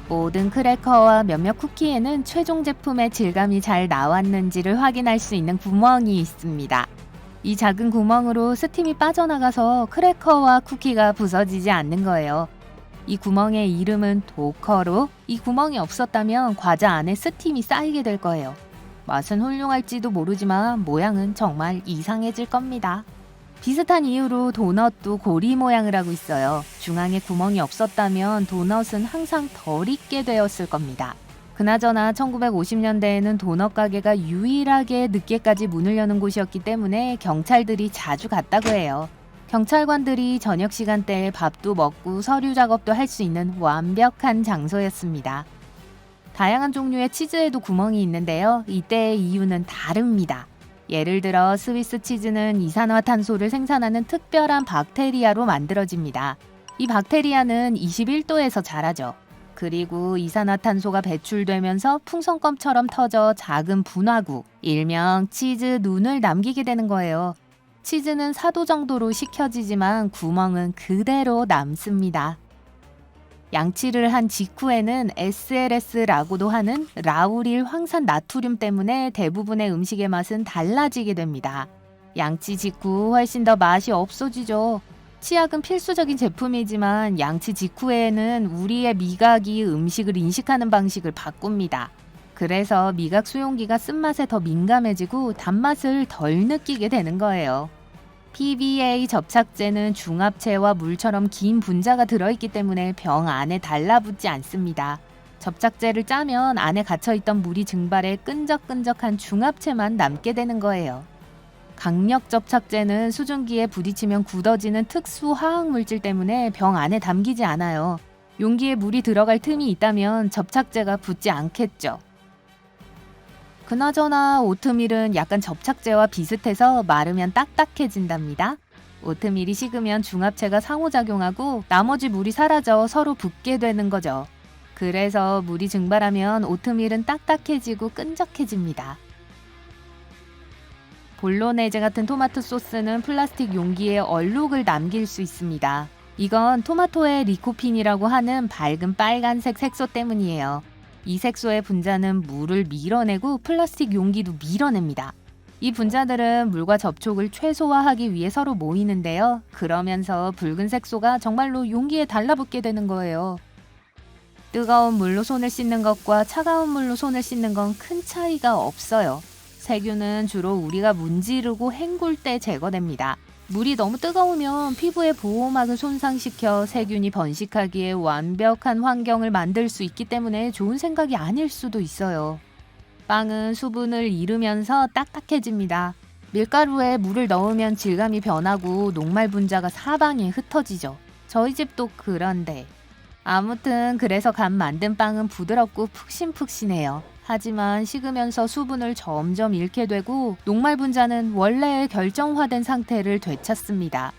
모든 크래커와 몇몇 쿠키에는 최종 제품의 질감이 잘 나왔는지를 확인할 수 있는 구멍이 있습니다. 이 작은 구멍으로 스팀이 빠져나가서 크래커와 쿠키가 부서지지 않는 거예요. 이 구멍의 이름은 도커로, 이 구멍이 없었다면 과자 안에 스팀이 쌓이게 될 거예요. 맛은 훌륭할지도 모르지만 모양은 정말 이상해질 겁니다. 비슷한 이유로 도넛도 고리 모양을 하고 있어요. 중앙에 구멍이 없었다면 도넛은 항상 덜 익게 되었을 겁니다. 그나저나 1950년대에는 도넛 가게가 유일하게 늦게까지 문을 여는 곳이었기 때문에 경찰들이 자주 갔다고 해요. 경찰관들이 저녁 시간대에 밥도 먹고 서류 작업도 할 수 있는 완벽한 장소였습니다. 다양한 종류의 치즈에도 구멍이 있는데요. 이때의 이유는 다릅니다. 예를 들어 스위스 치즈는 이산화탄소를 생산하는 특별한 박테리아로 만들어집니다. 이 박테리아는 21도에서 자라죠. 그리고 이산화탄소가 배출되면서 풍선껌처럼 터져 작은 분화구, 일명 치즈 눈을 남기게 되는 거예요. 치즈는 4도 정도로 식혀지지만 구멍은 그대로 남습니다. 양치를 한 직후에는 SLS라고도 하는 라우릴 황산 나트륨 때문에 대부분의 음식의 맛은 달라지게 됩니다. 양치 직후 훨씬 더 맛이 없어지죠. 치약은 필수적인 제품이지만 양치 직후에는 우리의 미각이 음식을 인식하는 방식을 바꿉니다. 그래서 미각 수용기가 쓴맛에 더 민감해지고 단맛을 덜 느끼게 되는 거예요. PVA 접착제는 중합체와 물처럼 긴 분자가 들어있기 때문에 병 안에 달라붙지 않습니다. 접착제를 짜면 안에 갇혀있던 물이 증발해 끈적끈적한 중합체만 남게 되는 거예요. 강력 접착제는 수증기에 부딪히면 굳어지는 특수 화학물질 때문에 병 안에 담기지 않아요. 용기에 물이 들어갈 틈이 있다면 접착제가 붙지 않겠죠. 그나저나 오트밀은 약간 접착제와 비슷해서 마르면 딱딱해진답니다. 오트밀이 식으면 중합체가 상호작용하고 나머지 물이 사라져 서로 붙게 되는 거죠. 그래서 물이 증발하면 오트밀은 딱딱해지고 끈적해집니다. 볼로네제 같은 토마토 소스는 플라스틱 용기에 얼룩을 남길 수 있습니다. 이건 토마토의 리코핀이라고 하는 밝은 빨간색 색소 때문이에요. 이 색소의 분자는 물을 밀어내고 플라스틱 용기도 밀어냅니다. 이 분자들은 물과 접촉을 최소화하기 위해 서로 모이는데요. 그러면서 붉은 색소가 정말로 용기에 달라붙게 되는 거예요. 뜨거운 물로 손을 씻는 것과 차가운 물로 손을 씻는 건 큰 차이가 없어요. 세균은 주로 우리가 문지르고 헹굴 때 제거됩니다. 물이 너무 뜨거우면 피부의 보호막을 손상시켜 세균이 번식하기에 완벽한 환경을 만들 수 있기 때문에 좋은 생각이 아닐 수도 있어요. 빵은 수분을 잃으면서 딱딱해집니다. 밀가루에 물을 넣으면 질감이 변하고 녹말 분자가 사방에 흩어지죠. 저희 집도 그런데. 아무튼 그래서 갓 만든 빵은 부드럽고 푹신푹신해요. 하지만 식으면서 수분을 점점 잃게 되고 녹말 분자는 원래의 결정화된 상태를 되찾습니다.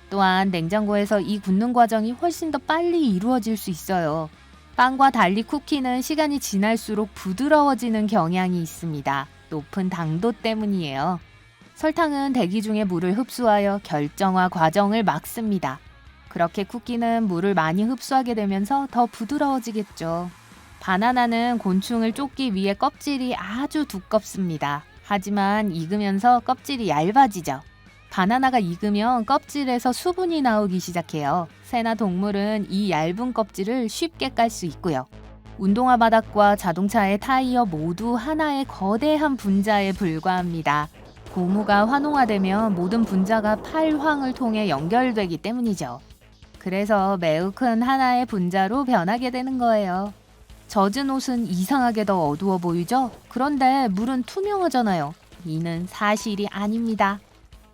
또한 냉장고에서 이 굳는 과정이 훨씬 더 빨리 이루어질 수 있어요. 빵과 달리 쿠키는 시간이 지날수록 부드러워지는 경향이 있습니다. 높은 당도 때문이에요. 설탕은 대기 중에 물을 흡수하여 결정화 과정을 막습니다. 그렇게 쿠키는 물을 많이 흡수하게 되면서 더 부드러워지겠죠. 바나나는 곤충을 쫓기 위해 껍질이 아주 두껍습니다. 하지만 익으면서 껍질이 얇아지죠. 바나나가 익으면 껍질에서 수분이 나오기 시작해요. 새나 동물은 이 얇은 껍질을 쉽게 깔 수 있고요. 운동화 바닥과 자동차의 타이어 모두 하나의 거대한 분자에 불과합니다. 고무가 환원화되면 모든 분자가 팔황을 통해 연결되기 때문이죠. 그래서 매우 큰 하나의 분자로 변하게 되는 거예요. 젖은 옷은 이상하게 더 어두워 보이죠? 그런데 물은 투명하잖아요. 이는 사실이 아닙니다.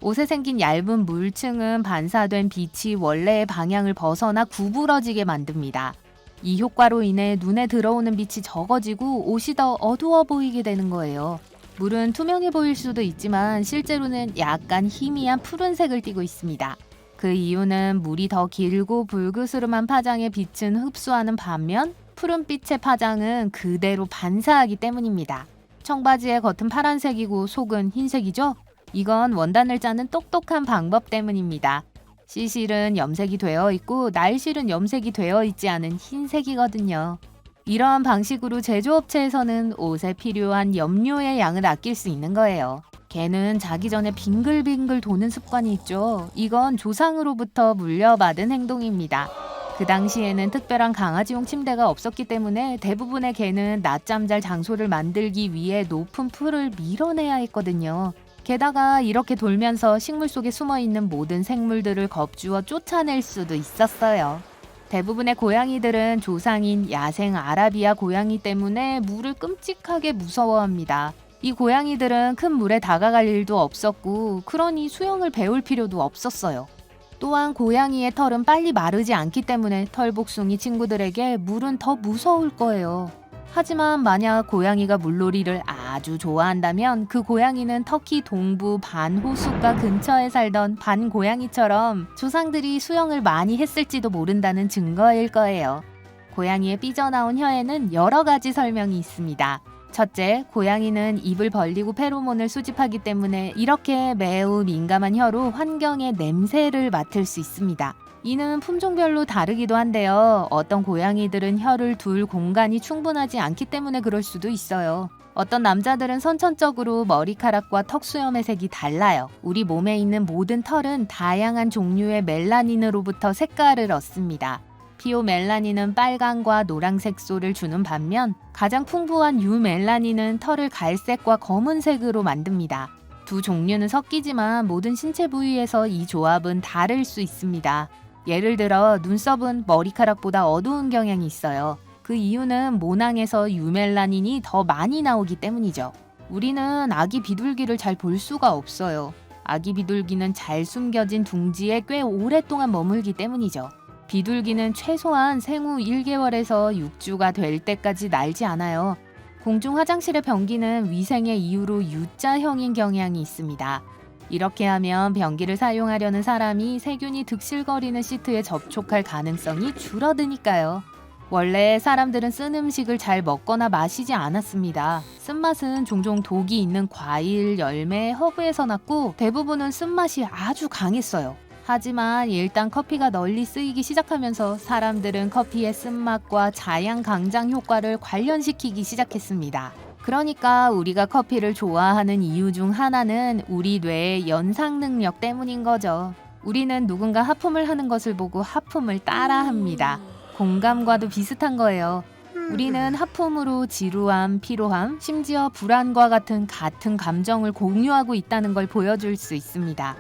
옷에 생긴 얇은 물층은 반사된 빛이 원래의 방향을 벗어나 구부러지게 만듭니다. 이 효과로 인해 눈에 들어오는 빛이 적어지고 옷이 더 어두워 보이게 되는 거예요. 물은 투명해 보일 수도 있지만 실제로는 약간 희미한 푸른색을 띠고 있습니다. 그 이유는 물이 더 길고 불그스름한 파장의 빛은 흡수하는 반면 푸른빛의 파장은 그대로 반사하기 때문입니다. 청바지의 겉은 파란색이고 속은 흰색이죠? 이건 원단을 짜는 똑똑한 방법 때문입니다. 시실은 염색이 되어 있고 날실은 염색이 되어 있지 않은 흰색이거든요. 이러한 방식으로 제조업체에서는 옷에 필요한 염료의 양을 아낄 수 있는 거예요. 개는 자기 전에 빙글빙글 도는 습관이 있죠. 이건 조상으로부터 물려받은 행동입니다. 그 당시에는 특별한 강아지용 침대가 없었기 때문에 대부분의 개는 낮잠 잘 장소를 만들기 위해 높은 풀을 밀어내야 했거든요. 게다가 이렇게 돌면서 식물 속에 숨어있는 모든 생물들을 겁주어 쫓아낼 수도 있었어요. 대부분의 고양이들은 조상인 야생 아라비아 고양이 때문에 물을 끔찍하게 무서워합니다. 이 고양이들은 큰 물에 다가갈 일도 없었고, 그러니 수영을 배울 필요도 없었어요. 또한 고양이의 털은 빨리 마르지 않기 때문에 털복숭이 친구들에게 물은 더 무서울 거예요. 하지만 만약 고양이가 물놀이를 아주 좋아한다면 그 고양이는 터키 동부 반호숫가 근처에 살던 반고양이처럼 조상들이 수영을 많이 했을지도 모른다는 증거일 거예요. 고양이의 삐져나온 혀에는 여러 가지 설명이 있습니다. 첫째, 고양이는 입을 벌리고 페로몬을 수집하기 때문에 이렇게 매우 민감한 혀로 환경의 냄새를 맡을 수 있습니다. 이는 품종별로 다르기도 한데요. 어떤 고양이들은 혀를 둘 공간이 충분하지 않기 때문에 그럴 수도 있어요. 어떤 남자들은 선천적으로 머리카락과 턱 수염의 색이 달라요. 우리 몸에 있는 모든 털은 다양한 종류의 멜라닌으로부터 색깔을 얻습니다. 피오멜라닌은 빨강과 노란색소를 주는 반면 가장 풍부한 유멜라닌은 털을 갈색과 검은색으로 만듭니다. 두 종류는 섞이지만 모든 신체 부위에서 이 조합은 다를 수 있습니다. 예를 들어 눈썹은 머리카락보다 어두운 경향이 있어요. 그 이유는 모낭에서 유멜라닌이 더 많이 나오기 때문이죠. 우리는 아기 비둘기를 잘 볼 수가 없어요. 아기 비둘기는 잘 숨겨진 둥지에 꽤 오랫동안 머물기 때문이죠. 비둘기는 최소한 생후 1개월에서 6주가 될 때까지 날지 않아요. 공중 화장실의 변기는 위생의 이유로 U자형인 경향이 있습니다. 이렇게 하면 변기를 사용하려는 사람이 세균이 득실거리는 시트에 접촉할 가능성이 줄어드니까요. 원래 사람들은 쓴 음식을 잘 먹거나 마시지 않았습니다. 쓴맛은 종종 독이 있는 과일, 열매, 허브에서 났고 대부분은 쓴맛이 아주 강했어요. 하지만 일단 커피가 널리 쓰이기 시작하면서 사람들은 커피의 쓴맛과 자양강장 효과를 관련시키기 시작했습니다. 그러니까 우리가 커피를 좋아하는 이유 중 하나는 우리 뇌의 연상 능력 때문인 거죠. 우리는 누군가 하품을 하는 것을 보고 하품을 따라합니다. 공감과도 비슷한 거예요. 우리는 하품으로 지루함, 피로함, 심지어 불안과 같은 감정을 공유하고 있다는 걸 보여줄 수 있습니다.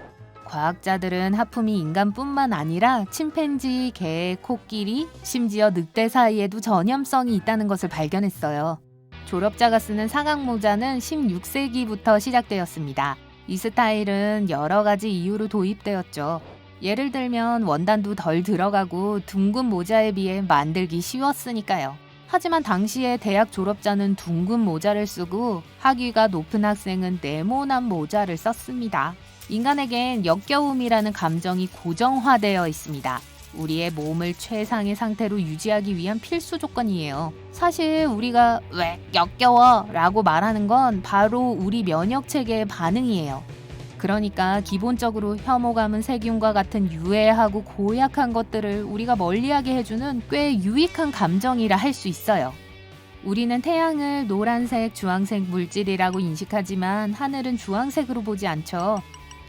과학자들은 하품이 인간뿐만 아니라 침팬지, 개, 코끼리, 심지어 늑대 사이에도 전염성이 있다는 것을 발견했어요. 졸업자가 쓰는 사각모자는 16세기부터 시작되었습니다. 이 스타일은 여러 가지 이유로 도입되었죠. 예를 들면 원단도 덜 들어가고 둥근 모자에 비해 만들기 쉬웠으니까요. 하지만 당시에 대학 졸업자는 둥근 모자를 쓰고 학위가 높은 학생은 네모난 모자를 썼습니다. 인간에겐 역겨움이라는 감정이 고정화되어 있습니다. 우리의 몸을 최상의 상태로 유지하기 위한 필수 조건이에요. 사실 우리가 왜 역겨워 라고 말하는 건 바로 우리 면역체계의 반응이에요. 그러니까 기본적으로 혐오감은 세균과 같은 유해하고 고약한 것들을 우리가 멀리하게 해주는 꽤 유익한 감정이라 할 수 있어요. 우리는 태양을 노란색, 주황색 물질이라고 인식하지만 하늘은 주황색으로 보지 않죠.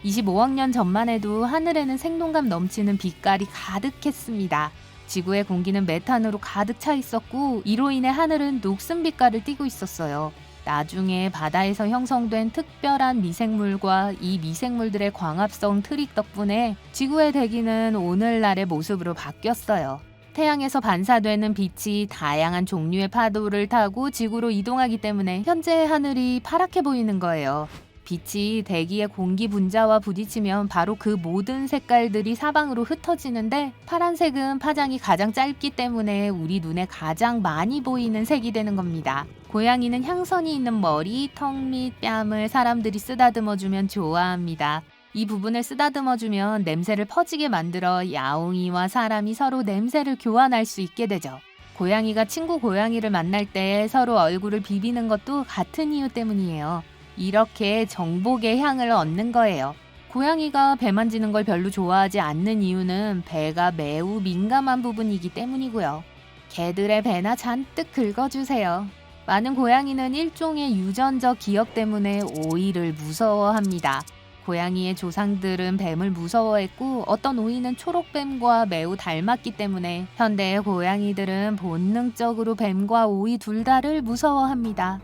25억 년 전만 해도 하늘에는 생동감 넘치는 빛깔이 가득했습니다. 지구의 공기는 메탄으로 가득 차 있었고 이로 인해 하늘은 녹슨 빛깔을 띠고 있었어요. 나중에 바다에서 형성된 특별한 미생물과 이 미생물들의 광합성 트릭 덕분에 지구의 대기는 오늘날의 모습으로 바뀌었어요. 태양에서 반사되는 빛이 다양한 종류의 파도를 타고 지구로 이동하기 때문에 현재 하늘이 파랗게 보이는 거예요. 빛이 대기의 공기 분자와 부딪히면 바로 그 모든 색깔들이 사방으로 흩어지는데 파란색은 파장이 가장 짧기 때문에 우리 눈에 가장 많이 보이는 색이 되는 겁니다. 고양이는 향선이 있는 머리, 턱 및 뺨을 사람들이 쓰다듬어주면 좋아합니다. 이 부분을 쓰다듬어주면 냄새를 퍼지게 만들어 야옹이와 사람이 서로 냄새를 교환할 수 있게 되죠. 고양이가 친구 고양이를 만날 때 서로 얼굴을 비비는 것도 같은 이유 때문이에요. 이렇게 정복의 향을 얻는 거예요. 고양이가 배 만지는 걸 별로 좋아하지 않는 이유는 배가 매우 민감한 부분이기 때문이고요. 개들의 배나 잔뜩 긁어주세요. 많은 고양이는 일종의 유전적 기억 때문에 오이를 무서워합니다. 고양이의 조상들은 뱀을 무서워했고 어떤 오이는 초록뱀과 매우 닮았기 때문에 현대의 고양이들은 본능적으로 뱀과 오이 둘 다를 무서워합니다.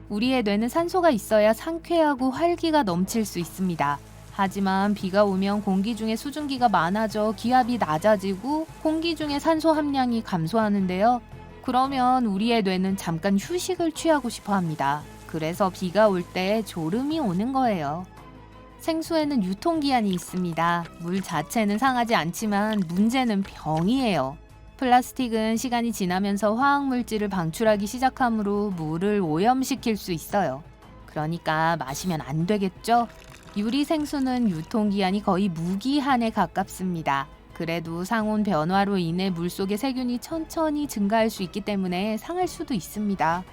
우리의 뇌는 산소가 있어야 상쾌하고 활기가 넘칠 수 있습니다. 하지만 비가 오면 공기 중에 수증기가 많아져 기압이 낮아지고 공기 중에 산소 함량이 감소하는데요. 그러면 우리의 뇌는 잠깐 휴식을 취하고 싶어 합니다. 그래서 비가 올 때 졸음이 오는 거예요. 생수에는 유통기한이 있습니다. 물 자체는 상하지 않지만 문제는 병이에요. 플라스틱은 시간이 지나면서 화학물질을 방출하기 시작하므로 물을 오염시킬 수 있어요. 그러니까 마시면 안 되겠죠? 유리 생수는 유통기한이 거의 무기한에 가깝습니다. 그래도 상온 변화로 인해 물속의 세균이 천천히 증가할 수 있기 때문에 상할 수도 있습니다.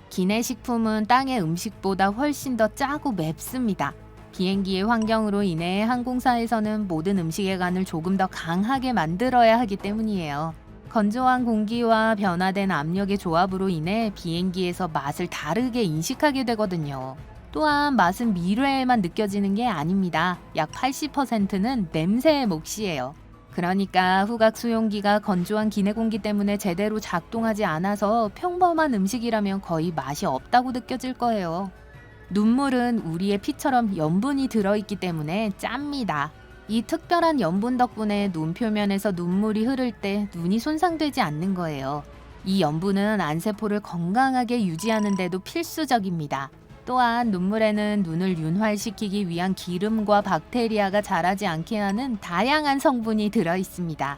기내식품은 땅의 음식보다 훨씬 더 짜고 맵습니다. 비행기의 환경으로 인해 항공사에서는 모든 음식의 간을 조금 더 강하게 만들어야 하기 때문이에요. 건조한 공기와 변화된 압력의 조합으로 인해 비행기에서 맛을 다르게 인식하게 되거든요. 또한 맛은 미뢰에만 느껴지는 게 아닙니다. 약 80%는 냄새의 몫이에요. 그러니까 후각 수용기가 건조한 기내 공기 때문에 제대로 작동하지 않아서 평범한 음식이라면 거의 맛이 없다고 느껴질 거예요. 눈물은 우리의 피처럼 염분이 들어있기 때문에 짭니다. 이 특별한 염분 덕분에 눈 표면에서 눈물이 흐를 때 눈이 손상되지 않는 거예요. 이 염분은 안세포를 건강하게 유지하는 데도 필수적입니다. 또한 눈물에는 눈을 윤활시키기 위한 기름과 박테리아가 자라지 않게 하는 다양한 성분이 들어있습니다.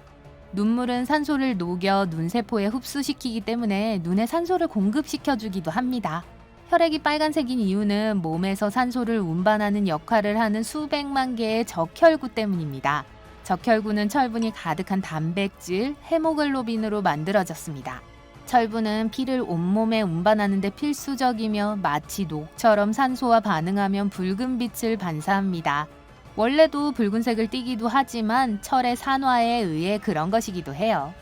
눈물은 산소를 녹여 눈세포에 흡수시키기 때문에 눈에 산소를 공급시켜주기도 합니다. 혈액이 빨간색인 이유는 몸에서 산소를 운반하는 역할을 하는 수백만 개의 적혈구 때문입니다. 적혈구는 철분이 가득한 단백질, 헤모글로빈으로 만들어졌습니다. 철분은 피를 온몸에 운반하는 데 필수적이며 마치 녹처럼 산소와 반응하면 붉은 빛을 반사합니다. 원래도 붉은색을 띠기도 하지만 철의 산화에 의해 그런 것이기도 해요.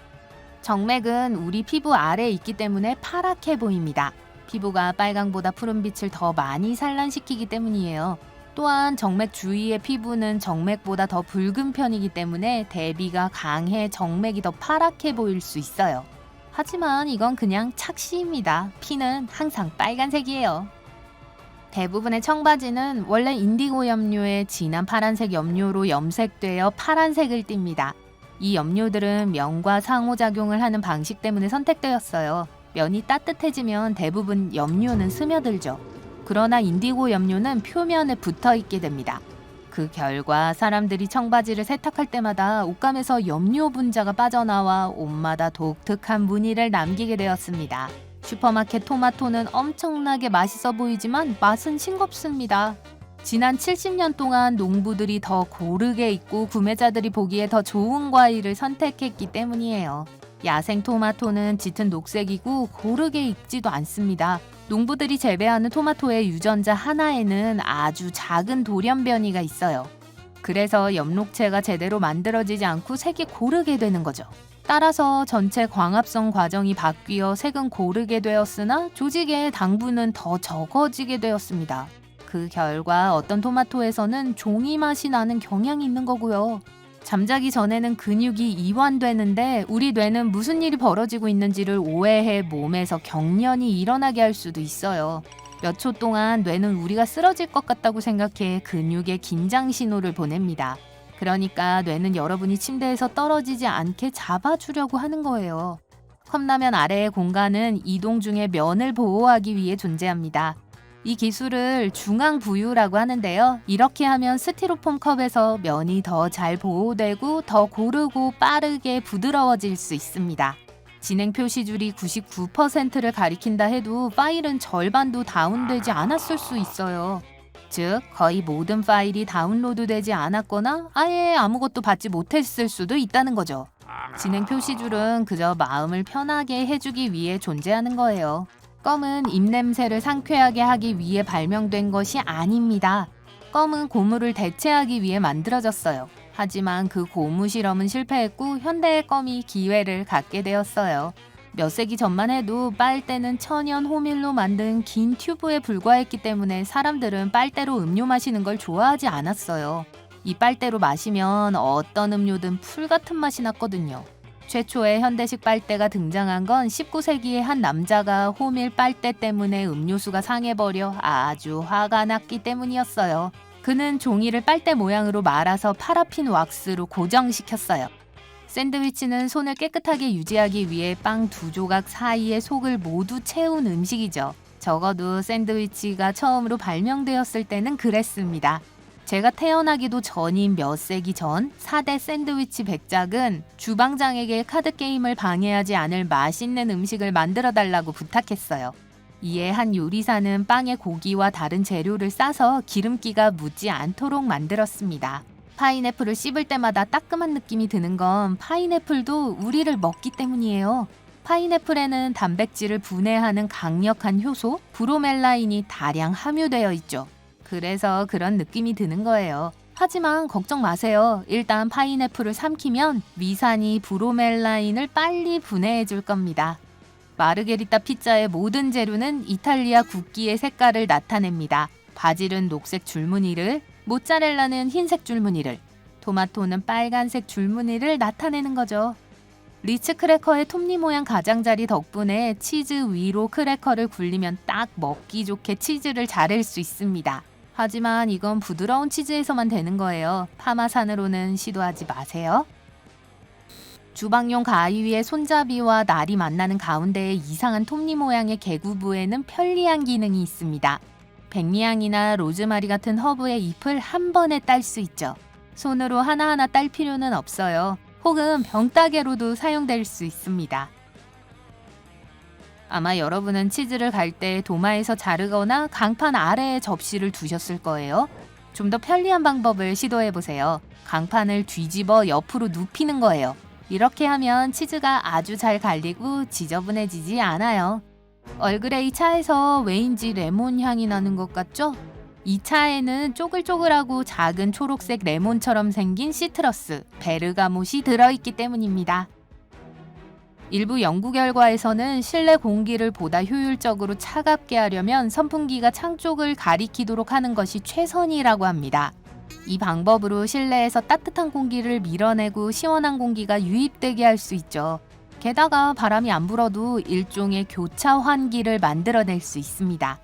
정맥은 우리 피부 아래에 있기 때문에 파랗게 보입니다. 피부가 빨강보다 푸른빛을 더 많이 산란시키기 때문이에요. 또한 정맥 주위의 피부는 정맥보다 더 붉은 편이기 때문에 대비가 강해 정맥이 더 파랗게 보일 수 있어요. 하지만 이건 그냥 착시입니다. 피는 항상 빨간색이에요. 대부분의 청바지는 원래 인디고 염료의 진한 파란색 염료로 염색되어 파란색을 띱니다. 이 염료들은 면과 상호작용을 하는 방식 때문에 선택되었어요. 면이 따뜻해지면 대부분 염료는 스며들죠. 그러나 인디고 염료는 표면에 붙어 있게 됩니다. 그 결과 사람들이 청바지를 세탁할 때마다 옷감에서 염료 분자가 빠져나와 옷마다 독특한 무늬를 남기게 되었습니다. 슈퍼마켓 토마토는 엄청나게 맛있어 보이지만 맛은 싱겁습니다. 지난 70년 동안 농부들이 더 고르게 익고 구매자들이 보기에 더 좋은 과일을 선택했기 때문이에요. 야생 토마토는 짙은 녹색이고 고르게 익지도 않습니다. 농부들이 재배하는 토마토의 유전자 하나에는 아주 작은 돌연변이가 있어요. 그래서 엽록체가 제대로 만들어지지 않고 색이 고르게 되는 거죠. 따라서 전체 광합성 과정이 바뀌어 색은 고르게 되었으나 조직의 당분은 더 적어지게 되었습니다. 그 결과 어떤 토마토에서는 종이 맛이 나는 경향이 있는 거고요. 잠자기 전에는 근육이 이완되는데 우리 뇌는 무슨 일이 벌어지고 있는지를 오해해 몸에서 경련이 일어나게 할 수도 있어요. 몇 초 동안 뇌는 우리가 쓰러질 것 같다고 생각해 근육에 긴장 신호를 보냅니다. 그러니까 뇌는 여러분이 침대에서 떨어지지 않게 잡아주려고 하는 거예요. 컵라면 아래의 공간은 이동 중에 면을 보호하기 위해 존재합니다. 이 기술을 중앙부유라고 하는데요. 이렇게 하면 스티로폼 컵에서 면이 더 잘 보호되고 더 고르고 빠르게 부드러워질 수 있습니다. 진행 표시줄이 99%를 가리킨다 해도 파일은 절반도 다운되지 않았을 수 있어요. 즉, 거의 모든 파일이 다운로드되지 않았거나 아예 아무것도 받지 못했을 수도 있다는 거죠. 진행 표시줄은 그저 마음을 편하게 해주기 위해 존재하는 거예요. 껌은 입냄새를 상쾌하게 하기 위해 발명된 것이 아닙니다. 껌은 고무를 대체하기 위해 만들어졌어요. 하지만 그 고무 실험은 실패했고 현대의 껌이 기회를 갖게 되었어요. 몇 세기 전만 해도 빨대는 천연 호밀로 만든 긴 튜브에 불과했기 때문에 사람들은 빨대로 음료 마시는 걸 좋아하지 않았어요. 이 빨대로 마시면 어떤 음료든 풀 같은 맛이 났거든요. 최초의 현대식 빨대가 등장한 건 19세기의 한 남자가 호밀 빨대 때문에 음료수가 상해버려 아주 화가 났기 때문이었어요. 그는 종이를 빨대 모양으로 말아서 파라핀 왁스로 고정시켰어요. 샌드위치는 손을 깨끗하게 유지하기 위해 빵 2조각 사이에 속을 모두 채운 음식이죠. 적어도 샌드위치가 처음으로 발명되었을 때는 그랬습니다. 제가 태어나기도 전인 몇 세기 전 4대 샌드위치 백작은 주방장에게 카드게임을 방해하지 않을 맛있는 음식을 만들어달라고 부탁했어요. 이에 한 요리사는 빵에 고기와 다른 재료를 싸서 기름기가 묻지 않도록 만들었습니다. 파인애플을 씹을 때마다 따끔한 느낌이 드는 건 파인애플도 우리를 먹기 때문이에요. 파인애플에는 단백질을 분해하는 강력한 효소 브로멜라인이 다량 함유되어 있죠. 그래서 그런 느낌이 드는 거예요. 하지만 걱정 마세요. 일단 파인애플을 삼키면 위산이 브로멜라인을 빨리 분해해 줄 겁니다. 마르게리따 피자의 모든 재료는 이탈리아 국기의 색깔을 나타냅니다. 바질은 녹색 줄무늬를, 모짜렐라는 흰색 줄무늬를, 토마토는 빨간색 줄무늬를 나타내는 거죠. 리츠 크래커의 톱니 모양 가장자리 덕분에 치즈 위로 크래커를 굴리면 딱 먹기 좋게 치즈를 자를 수 있습니다. 하지만 이건 부드러운 치즈에서만 되는 거예요. 파마산으로는 시도하지 마세요. 주방용 가위 위에 손잡이와 날이 만나는 가운데에 이상한 톱니 모양의 개구부에는 편리한 기능이 있습니다. 백리향이나 로즈마리 같은 허브의 잎을 한 번에 딸 수 있죠. 손으로 하나하나 딸 필요는 없어요. 혹은 병따개로도 사용될 수 있습니다. 아마 여러분은 치즈를 갈 때 도마에서 자르거나 강판 아래에 접시를 두셨을 거예요. 좀 더 편리한 방법을 시도해보세요. 강판을 뒤집어 옆으로 눕히는 거예요. 이렇게 하면 치즈가 아주 잘 갈리고 지저분해지지 않아요. 얼그레이 차에서 왜인지 레몬 향이 나는 것 같죠? 이 차에는 쪼글쪼글하고 작은 초록색 레몬처럼 생긴 시트러스, 베르가못이 들어있기 때문입니다. 일부 연구 결과에서는 실내 공기를 보다 효율적으로 차갑게 하려면 선풍기가 창 쪽을 가리키도록 하는 것이 최선이라고 합니다. 이 방법으로 실내에서 따뜻한 공기를 밀어내고 시원한 공기가 유입되게 할 수 있죠. 게다가 바람이 안 불어도 일종의 교차 환기를 만들어낼 수 있습니다.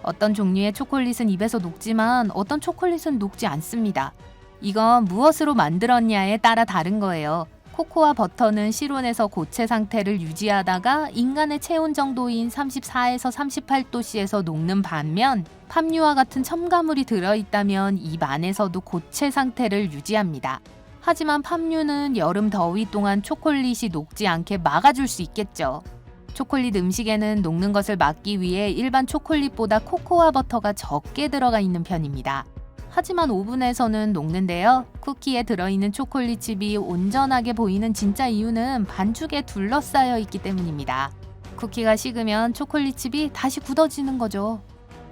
어떤 종류의 초콜릿은 입에서 녹지만 어떤 초콜릿은 녹지 않습니다. 이건 무엇으로 만들었냐에 따라 다른 거예요. 코코아 버터는 실온에서 고체 상태를 유지하다가 인간의 체온 정도인 34에서 38도씨에서 녹는 반면 팜유와 같은 첨가물이 들어있다면 입 안에서도 고체 상태를 유지합니다. 하지만 팜유는 여름 더위 동안 초콜릿이 녹지 않게 막아줄 수 있겠죠. 초콜릿 음식에는 녹는 것을 막기 위해 일반 초콜릿보다 코코아 버터가 적게 들어가 있는 편입니다. 하지만 오븐에서는 녹는데요. 쿠키에 들어있는 초콜릿 칩이 온전하게 보이는 진짜 이유는 반죽에 둘러싸여 있기 때문입니다. 쿠키가 식으면 초콜릿 칩이 다시 굳어지는 거죠.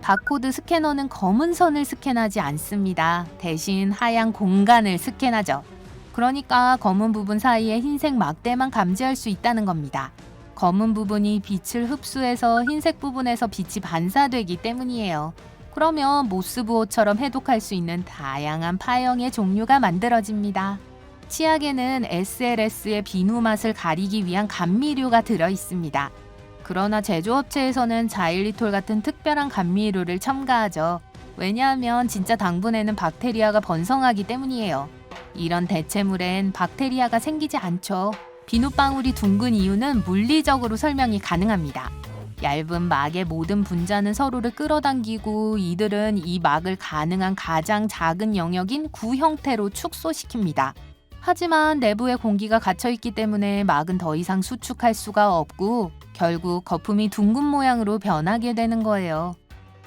바코드 스캐너는 검은 선을 스캔하지 않습니다. 대신 하얀 공간을 스캔하죠. 그러니까 검은 부분 사이에 흰색 막대만 감지할 수 있다는 겁니다. 검은 부분이 빛을 흡수해서 흰색 부분에서 빛이 반사되기 때문이에요. 그러면 모스부호처럼 해독할 수 있는 다양한 파형의 종류가 만들어집니다. 치약에는 SLS의 비누 맛을 가리기 위한 감미료가 들어있습니다. 그러나 제조업체에서는 자일리톨 같은 특별한 감미료를 첨가하죠. 왜냐하면 진짜 당분에는 박테리아가 번성하기 때문이에요. 이런 대체물엔 박테리아가 생기지 않죠. 비누방울이 둥근 이유는 물리적으로 설명이 가능합니다. 얇은 막의 모든 분자는 서로를 끌어당기고 이들은 이 막을 가능한 가장 작은 영역인 구 형태로 축소시킵니다. 하지만 내부에 공기가 갇혀있기 때문에 막은 더 이상 수축할 수가 없고 결국 거품이 둥근 모양으로 변하게 되는 거예요.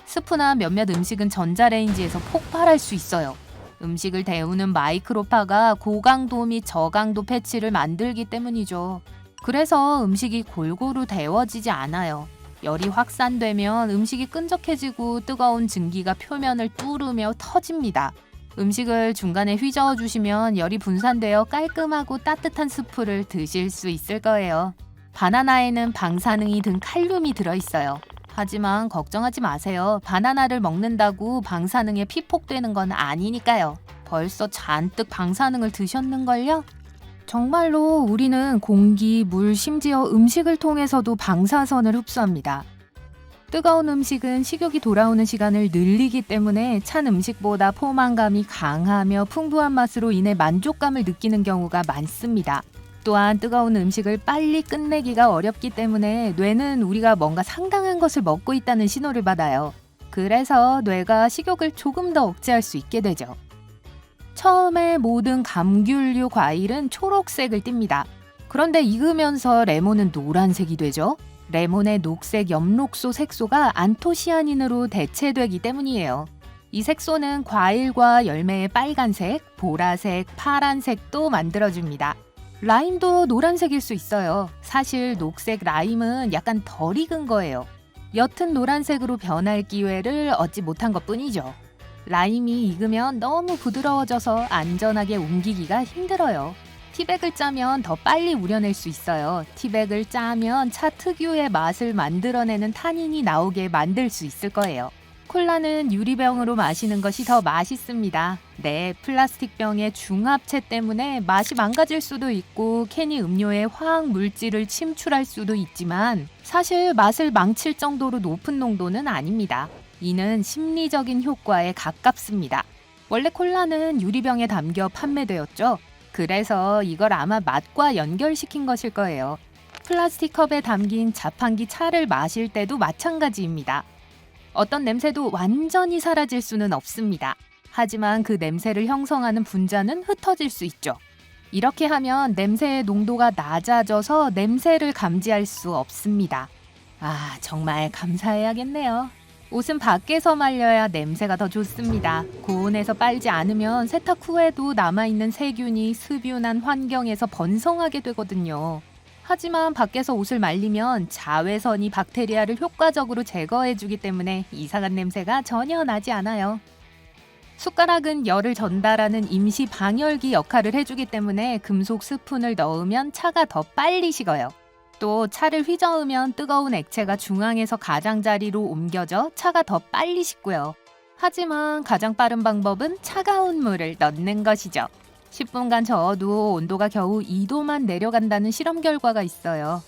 스프나 몇몇 음식은 전자레인지에서 폭발할 수 있어요. 음식을 데우는 마이크로파가 고강도 및 저강도 패치를 만들기 때문이죠. 그래서 음식이 골고루 데워지지 않아요. 열이 확산되면 음식이 끈적해지고 뜨거운 증기가 표면을 뚫으며 터집니다. 음식을 중간에 휘저어 주시면 열이 분산되어 깔끔하고 따뜻한 스프를 드실 수 있을 거예요. 바나나에는 방사능이 든 칼륨이 들어있어요. 하지만 걱정하지 마세요. 바나나를 먹는다고 방사능에 피폭되는 건 아니니까요. 벌써 잔뜩 방사능을 드셨는걸요? 정말로 우리는 공기, 물, 심지어 음식을 통해서도 방사선을 흡수합니다. 뜨거운 음식은 식욕이 돌아오는 시간을 늘리기 때문에 찬 음식보다 포만감이 강하며 풍부한 맛으로 인해 만족감을 느끼는 경우가 많습니다. 또한 뜨거운 음식을 빨리 끝내기가 어렵기 때문에 뇌는 우리가 뭔가 상당한 것을 먹고 있다는 신호를 받아요. 그래서 뇌가 식욕을 조금 더 억제할 수 있게 되죠. 처음에 모든 감귤류 과일은 초록색을 띱니다. 그런데 익으면서 레몬은 노란색이 되죠. 레몬의 녹색 엽록소 색소가 안토시아닌으로 대체되기 때문이에요. 이 색소는 과일과 열매의 빨간색, 보라색, 파란색도 만들어줍니다. 라임도 노란색일 수 있어요. 사실 녹색 라임은 약간 덜 익은 거예요. 옅은 노란색으로 변할 기회를 얻지 못한 것뿐이죠. 라임이 익으면 너무 부드러워져서 안전하게 옮기기가 힘들어요. 티백을 짜면 더 빨리 우려낼 수 있어요. 티백을 짜면 차 특유의 맛을 만들어내는 타닌이 나오게 만들 수 있을 거예요. 콜라는 유리병으로 마시는 것이 더 맛있습니다. 네, 플라스틱 병의 중합체 때문에 맛이 망가질 수도 있고 캔이 음료에 화학 물질을 침출할 수도 있지만 사실 맛을 망칠 정도로 높은 농도는 아닙니다. 이는 심리적인 효과에 가깝습니다. 원래 콜라는 유리병에 담겨 판매되었죠. 그래서 이걸 아마 맛과 연결시킨 것일 거예요. 플라스틱 컵에 담긴 자판기 차를 마실 때도 마찬가지입니다. 어떤 냄새도 완전히 사라질 수는 없습니다. 하지만 그 냄새를 형성하는 분자는 흩어질 수 있죠. 이렇게 하면 냄새의 농도가 낮아져서 냄새를 감지할 수 없습니다. 아, 정말 감사해야겠네요. 옷은 밖에서 말려야 냄새가 더 좋습니다. 고온에서 빨지 않으면 세탁 후에도 남아있는 세균이 습윤한 환경에서 번성하게 되거든요. 하지만 밖에서 옷을 말리면 자외선이 박테리아를 효과적으로 제거해주기 때문에 이상한 냄새가 전혀 나지 않아요. 숟가락은 열을 전달하는 임시 방열기 역할을 해주기 때문에 금속 스푼을 넣으면 차가 더 빨리 식어요. 또 차를 휘저으면 뜨거운 액체가 중앙에서 가장자리로 옮겨져 차가 더 빨리 식고요. 하지만 가장 빠른 방법은 차가운 물을 넣는 것이죠. 10분간 저어도 온도가 겨우 2도만 내려간다는 실험 결과가 있어요.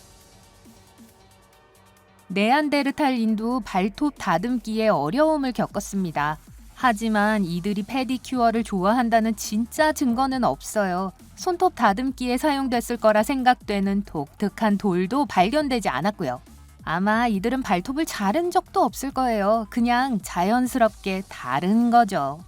네안데르탈인도 발톱 다듬기에 어려움을 겪었습니다. 하지만 이들이 페디큐어를 좋아한다는 진짜 증거는 없어요. 손톱 다듬기에 사용됐을 거라 생각되는 독특한 돌도 발견되지 않았고요. 아마 이들은 발톱을 자른 적도 없을 거예요. 그냥 자연스럽게 다른 거죠.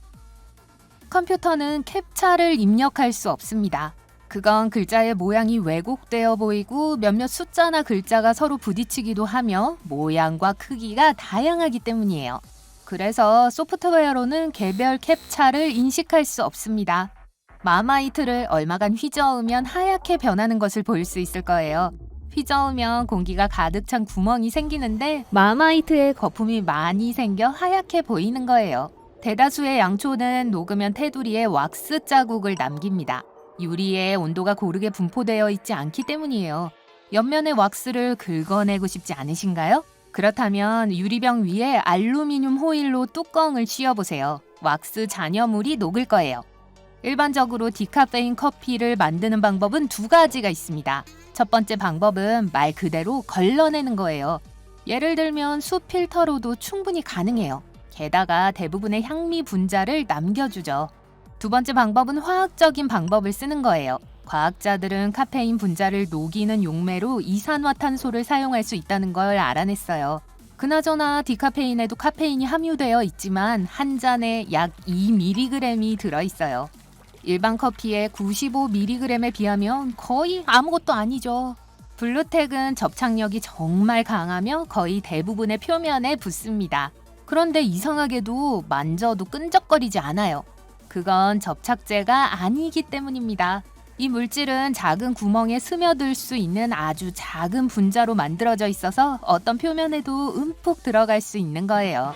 컴퓨터는 캡차를 입력할 수 없습니다. 그건 글자의 모양이 왜곡되어 보이고 몇몇 숫자나 글자가 서로 부딪히기도 하며 모양과 크기가 다양하기 때문이에요. 그래서 소프트웨어로는 개별 캡차를 인식할 수 없습니다. 마마이트를 얼마간 휘저으면 하얗게 변하는 것을 볼 수 있을 거예요. 휘저으면 공기가 가득 찬 구멍이 생기는데 마마이트에 거품이 많이 생겨 하얗게 보이는 거예요. 대다수의 양초는 녹으면 테두리에 왁스 자국을 남깁니다. 유리에 온도가 고르게 분포되어 있지 않기 때문이에요. 옆면의 왁스를 긁어내고 싶지 않으신가요? 그렇다면 유리병 위에 알루미늄 호일로 뚜껑을 씌워보세요. 왁스 잔여물이 녹을 거예요. 일반적으로 디카페인 커피를 만드는 방법은 두 가지가 있습니다. 첫 번째 방법은 말 그대로 걸러내는 거예요. 예를 들면 수 필터로도 충분히 가능해요. 게다가 대부분의 향미 분자를 남겨주죠. 두 번째 방법은 화학적인 방법을 쓰는 거예요. 과학자들은 카페인 분자를 녹이는 용매로 이산화탄소를 사용할 수 있다는 걸 알아냈어요. 그나저나 디카페인에도 카페인이 함유되어 있지만 한 잔에 약 2mg이 들어있어요. 일반 커피의 95mg에 비하면 거의 아무것도 아니죠. 블루텍은 접착력이 정말 강하며 거의 대부분의 표면에 붙습니다. 그런데 이상하게도 만져도 끈적거리지 않아요. 그건 접착제가 아니기 때문입니다. 이 물질은 작은 구멍에 스며들 수 있는 아주 작은 분자로 만들어져 있어서 어떤 표면에도 움푹 들어갈 수 있는 거예요.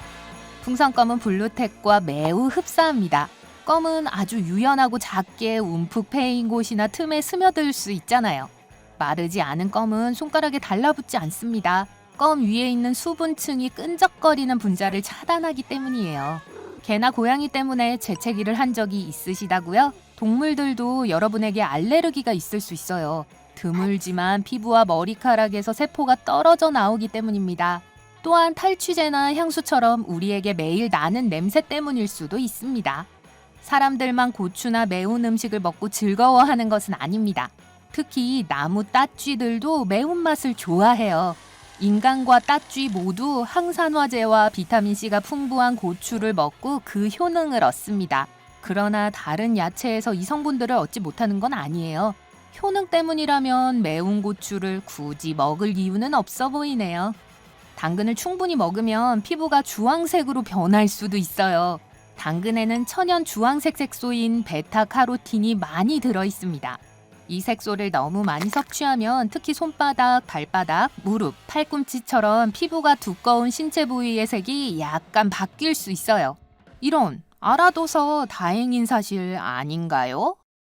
풍선껌은 블루텍과 매우 흡사합니다. 껌은 아주 유연하고 작게 움푹 패인 곳이나 틈에 스며들 수 있잖아요. 마르지 않은 껌은 손가락에 달라붙지 않습니다. 껌 위에 있는 수분층이 끈적거리는 분자를 차단하기 때문이에요. 개나 고양이 때문에 재채기를 한 적이 있으시다고요? 동물들도 여러분에게 알레르기가 있을 수 있어요. 드물지만 피부와 머리카락에서 세포가 떨어져 나오기 때문입니다. 또한 탈취제나 향수처럼 우리에게 매일 나는 냄새 때문일 수도 있습니다. 사람들만 고추나 매운 음식을 먹고 즐거워하는 것은 아닙니다. 특히 나무 따쥐들도 매운맛을 좋아해요. 인간과 따쥐 모두 항산화제와 비타민C가 풍부한 고추를 먹고 그 효능을 얻습니다. 그러나 다른 야채에서 이 성분들을 얻지 못하는 건 아니에요. 효능 때문이라면 매운 고추를 굳이 먹을 이유는 없어 보이네요. 당근을 충분히 먹으면 피부가 주황색으로 변할 수도 있어요. 당근에는 천연 주황색 색소인 베타카로틴이 많이 들어 있습니다. 이 색소를 너무 많이 섭취하면 특히 손바닥, 발바닥, 무릎, 팔꿈치처럼 피부가 두꺼운 신체 부위의 색이 약간 바뀔 수 있어요. 이런, 알아둬서 다행인 사실 아닌가요?